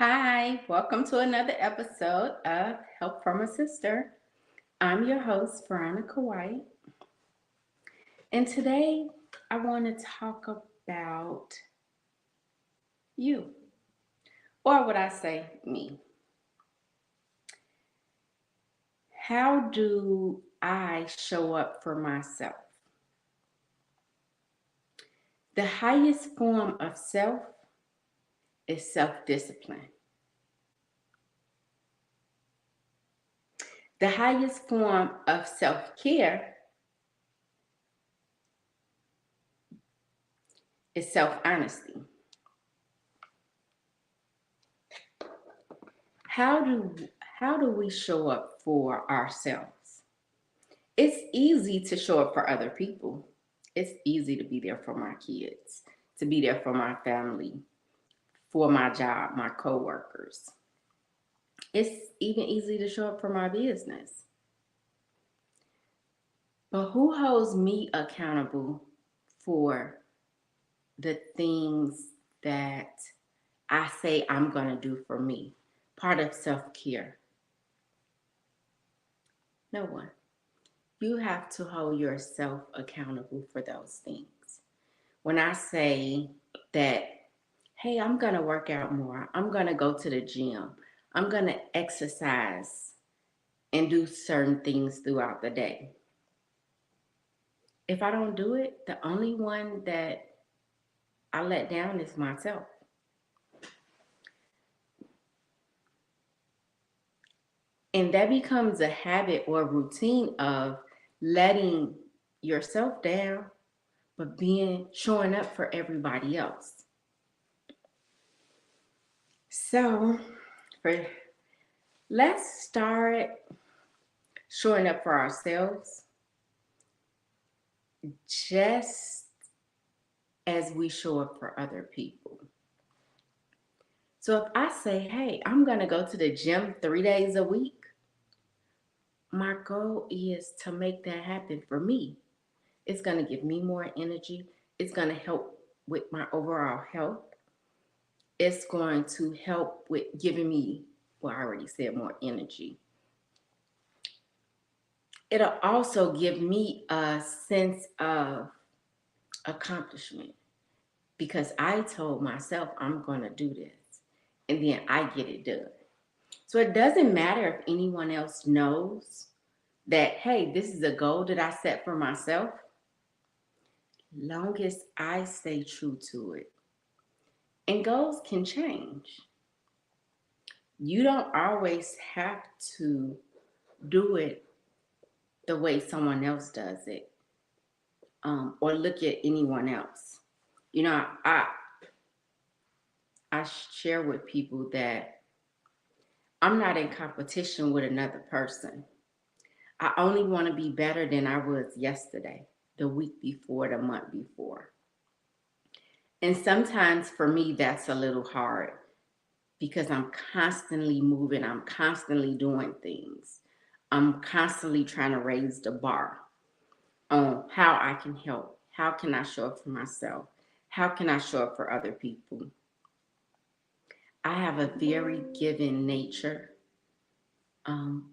Hi, welcome to another episode of Help from a Sister. I'm your host, Veronica White, and today I want to talk about you, or would I say me? How do I show up for myself? The highest form of self is self discipline. The highest form of self care is self honesty. How do how do we show up for ourselves? It's easy to show up for other people. It's easy to be there for my kids, to be there for my family, for my job, my coworkers. It's even easy to show up for my business. But who holds me accountable for the things that I say I'm going to do for me? Part of self care. No one. You have to hold yourself accountable for those things. When I say that, hey, I'm going to work out more, I'm going to go to the gym, I'm going to exercise and do certain things throughout the day. If I don't do it, the only one that I let down is myself. And that becomes a habit or routine of letting yourself down, but being showing up for everybody else. So, for let's start showing up for ourselves just as we show up for other people. So if I say, hey, I'm going to go to the gym 3 days a week, my goal is to make that happen for me. It's going to give me more energy. It's going to help with my overall health. It's going to help with giving me, well, I already said more energy. It'll also give me a sense of accomplishment because I told myself I'm going to do this and then I get it done. So it doesn't matter if anyone else knows that, hey, this is a goal that I set for myself, long as I stay true to it. And goals can change. You don't always have to do it the way someone else does it, or look at anyone else. You know, I share with people that I'm not in competition with another person. I only want to be better than I was yesterday, the week before, the month before. And sometimes for me, that's a little hard because I'm constantly moving, I'm constantly doing things. I'm constantly trying to raise the bar on how I can help. How can I show up for myself? How can I show up for other people? I have a very giving nature.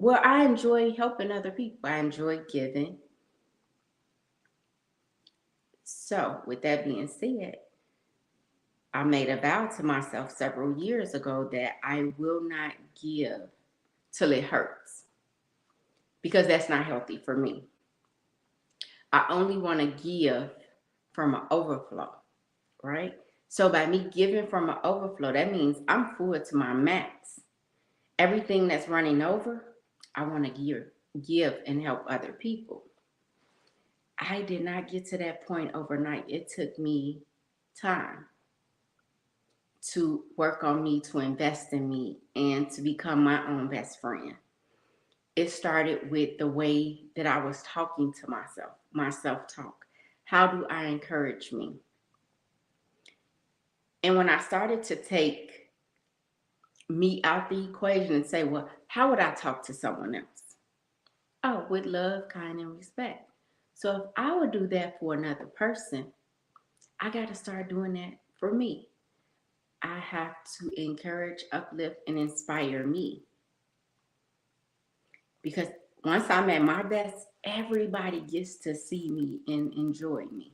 Well, I enjoy helping other people. I enjoy giving. So, with that being said, I made a vow to myself several years ago that I will not give till it hurts because that's not healthy for me. I only want to give from an overflow, right? So by me giving from an overflow, that means I'm full to my max. Everything that's running over, I want to give and help other people. I did not get to that point overnight. It took me time to work on me, to invest in me, and to become my own best friend. It started with the way that I was talking to myself, my self talk. How do I encourage me? And when I started to take me out the equation and say, well, how would I talk to someone else? Oh, with love, kind, and respect. So if I would do that for another person, I got to start doing that for me. I have to encourage, uplift, and inspire me. Because once I'm at my best, everybody gets to see me and enjoy me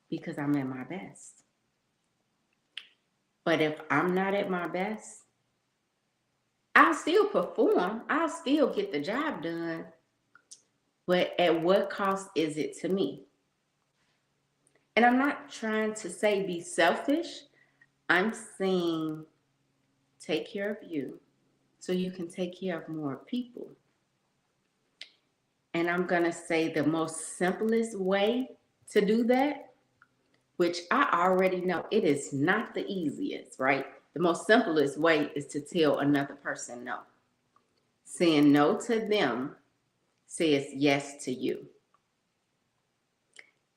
because I'm at my best. But if I'm not at my best, I'll still perform, I'll still get the job done. But at what cost is it to me? And I'm not trying to say be selfish. I'm saying take care of you so you can take care of more people. And I'm going to say the most simplest way to do that, which I already know it is not the easiest, right? The most simplest way is to tell another person no. Saying no to them says yes to you.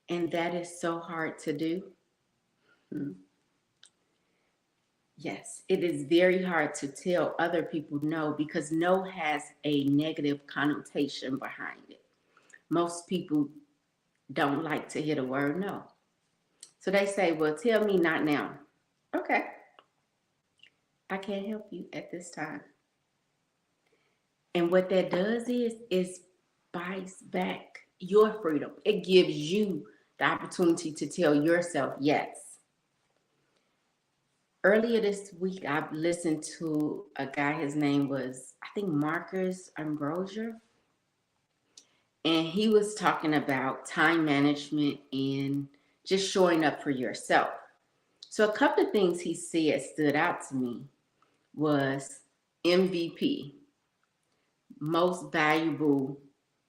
And that is so hard to do. Yes, it is very hard to tell other people no because no has a negative connotation behind it. Most people don't like to hear the word no. So they say, well, tell me not now. Okay. I can't help you at this time. And what that does is buys back your freedom. It gives you the opportunity to tell yourself yes. Earlier this week, I listened to a guy, his name was, I think, Marcus Ambrosier. And he was talking about time management and just showing up for yourself. So a couple of things he said stood out to me was MVP, most valuable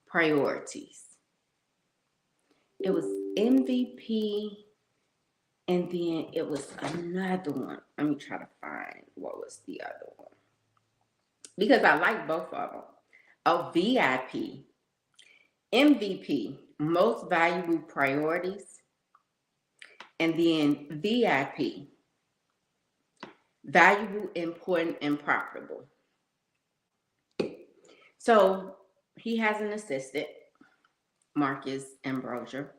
priorities. It was MVP, and then it was another one. Let me try to find what was the other one. Because I like both of them. Oh, VIP, MVP, most valuable priorities, and then VIP, valuable, important, and profitable. So he has an assistant, Marcus Ambrosier,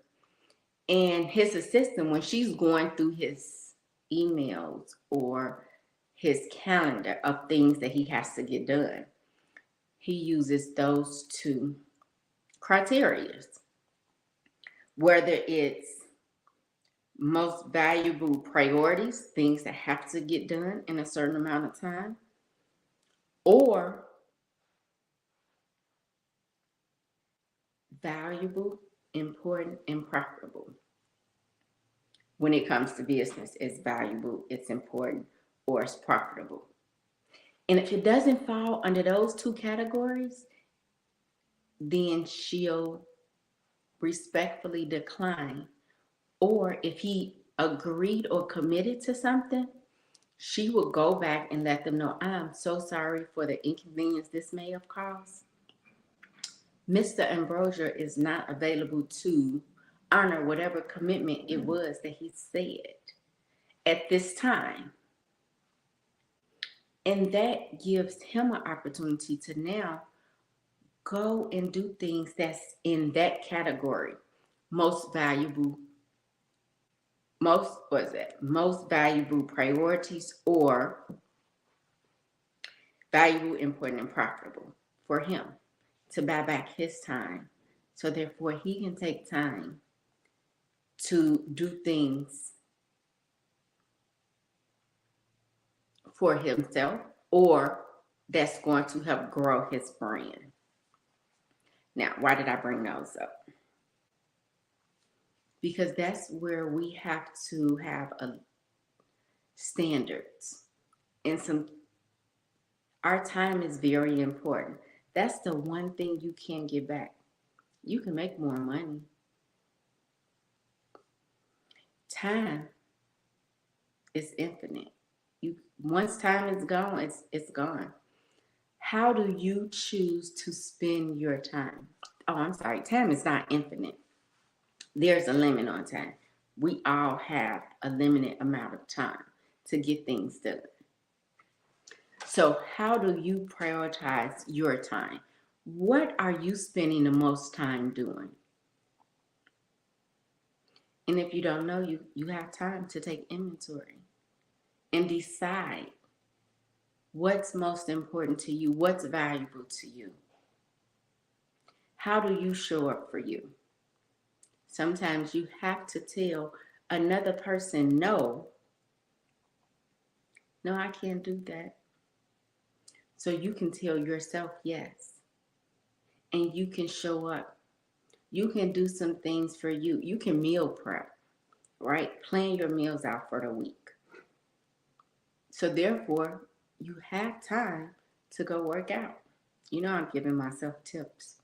and his assistant, when she's going through his emails or his calendar of things that he has to get done, he uses those two criteria. Whether it's most valuable priorities, things that have to get done in a certain amount of time, or valuable, important, and profitable. When it comes to business, it's valuable, it's important, or it's profitable. And if it doesn't fall under those two categories, then she'll respectfully decline. Or if he agreed or committed to something, she would go back and let them know, I'm so sorry for the inconvenience this may have caused. Mr. Ambrosier is not available to honor whatever commitment it was that he said at this time. And that gives him an opportunity to now go and do things that's in that category. Most valuable priorities, or valuable, important, and profitable for him to buy back his time. So therefore he can take time to do things for himself or that's going to help grow his brand. Now, why did I bring those up? Because that's where we have to have a standards. And our time is very important. That's the one thing you can't get back. You can make more money. Time is infinite. Once time is gone, it's gone. How do you choose to spend your time? Oh, I'm sorry. Time is not infinite. There's a limit on time. We all have a limited amount of time to get things done. So how do you prioritize your time? What are you spending the most time doing? And if you don't know, you have time to take inventory. and decide what's most important to you, what's valuable to you. How do you show up for you? Sometimes you have to tell another person, no, I can't do that. So you can tell yourself yes. And you can show up. You can do some things for you. You can meal prep, right? Plan your meals out for the week. So therefore, you have time to go work out. You know, I'm giving myself tips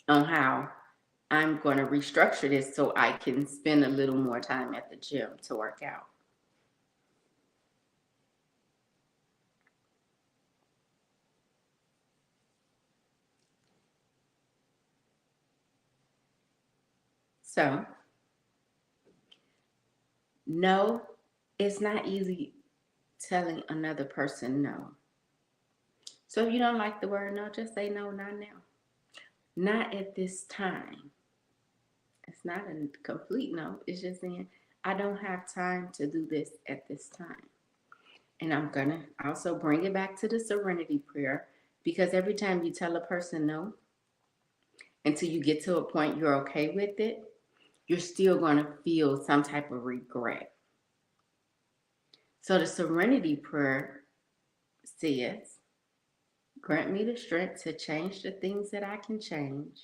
on how I'm going to restructure this so I can spend a little more time at the gym to work out. So, no, it's not easy telling another person no. So if you don't like the word no, just say no, not now. Not at this time. It's not a complete no. It's just saying, I don't have time to do this at this time. And I'm going to also bring it back to the serenity prayer, because every time you tell a person no, until you get to a point you're okay with it, you're still going to feel some type of regret. So the serenity prayer says, grant me the strength to change the things that I can change,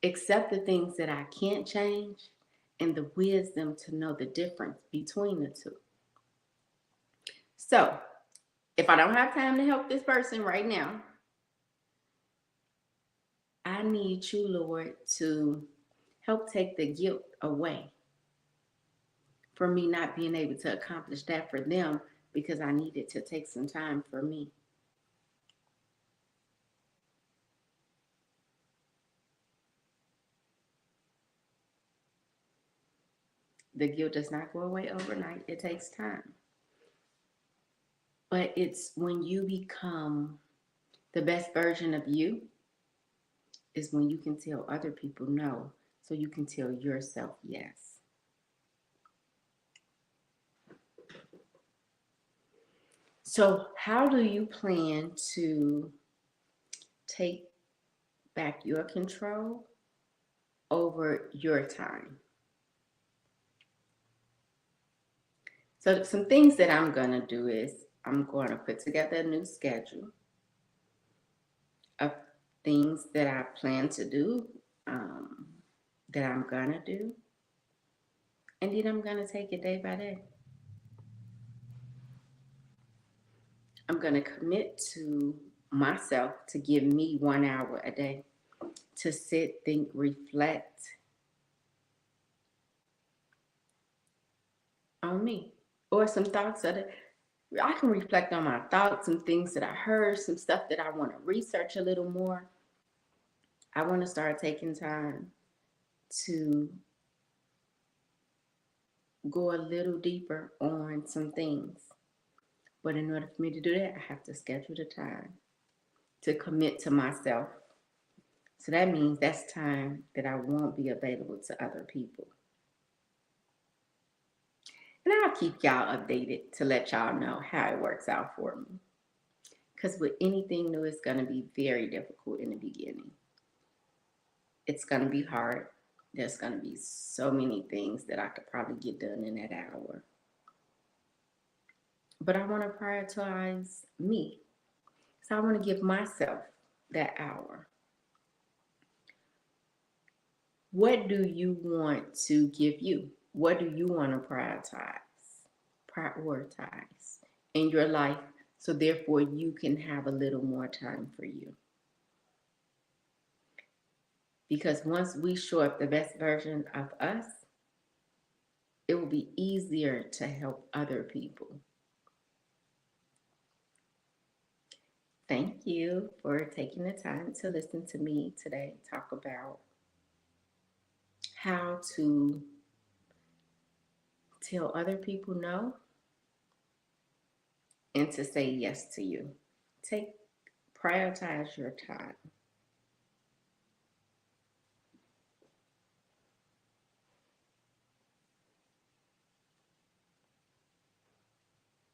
accept the things that I can't change, and the wisdom to know the difference between the two. So, if I don't have time to help this person right now, I need you, Lord, to help take the guilt away for me not being able to accomplish that for them, because I needed to take some time for me. The guilt does not go away overnight. It takes time. But it's when you become the best version of you, is when you can tell other people no, so you can tell yourself yes. So, how do you plan to take back your control over your time? So, some things that I'm going to do is I'm going to put together a new schedule of things that I plan to do, um, that I'm going to do, and then I'm going to take it day by day. I'm going to commit to myself to give me 1 hour a day to sit, think, reflect on me, or some thoughts that I can reflect on my thoughts, some things that I heard, some stuff that I want to research a little more. I want to start taking time to go a little deeper on some things. But in order for me to do that, I have to schedule the time to commit to myself. So that means that's time that I won't be available to other people. And I'll keep y'all updated to let y'all know how it works out for me. Because with anything new, it's going to be very difficult in the beginning. It's going to be hard. There's going to be so many things that I could probably get done in that hour. But I want to prioritize me. So I want to give myself that hour. What do you want to give you? What do you want to prioritize in your life, so therefore you can have a little more time for you? Because once we show up the best version of us, it will be easier to help other people. Thank you for taking the time to listen to me today talk about how to tell other people no and to say yes to you. Prioritize your time.